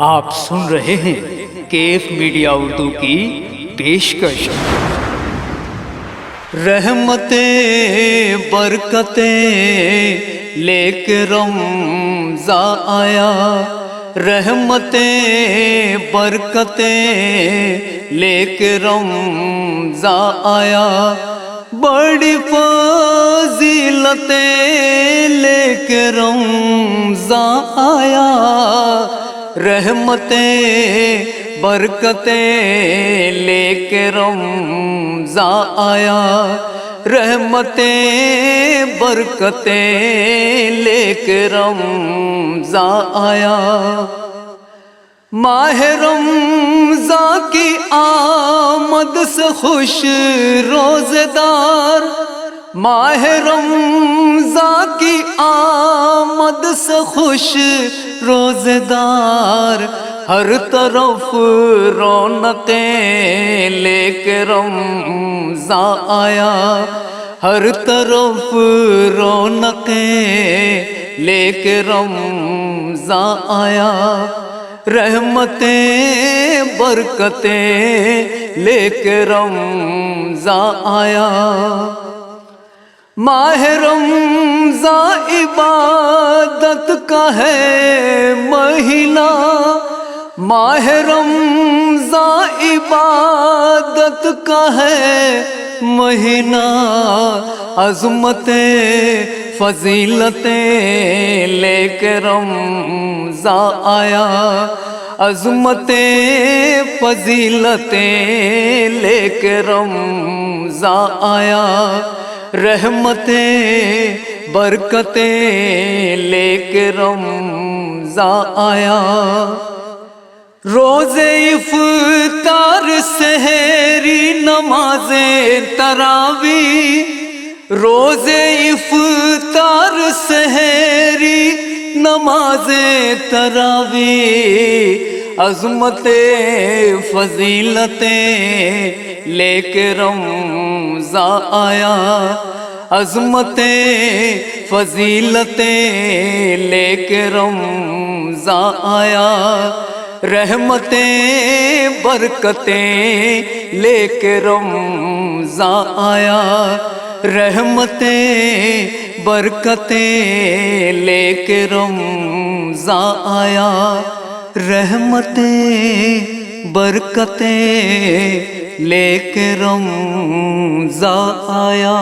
آپ سن رہے ہیں کیف میڈیا اردو کی پیشکش۔ رحمتیں برکتیں لے کے رمضان آیا، رحمتیں برکتیں لے کے رمضان آیا، بڑی فضیلتیں لے کے رمضان آیا، رحمتیں برکتیں لے کے رمضان آیا، رحمتیں برکتیں لے کے رمضان آیا۔ ماہ رمضان کی آمد سے خوش روزے دار، ماہ رمضان کی آمد سے خوش روزے دار، ہر طرف رونقیں لے کے رمضان آیا، ہر طرف رونقیں لے کے رمضان آیا، رحمتیں برکتیں لے کے رمضان آیا۔ ماہ رمضان عبادت کا ہے مہینہ، ماہ رمضان عبادت کا ہے مہینہ، عظمتیں فضیلتیں لے کے رمضان آیا، عظمتیں فضیلتیں لے کے رمضان آیا، رحمتیں برکتیں لے کے رمضان آیا۔ روزے افطار سحری نمازیں تراویح، روزے افطار سحری نمازیں تراویح، عظمتیں فضیلتیں لے کے رمضان آیا، عظمتیں فضیلتیں لے کے رمضان آیا، رحمتیں برکتیں لے کے رمضان آیا، رحمتیں برکتیں لے کے رمضان آیا، رحمتیں برکتیں لے کے رمضان آیا۔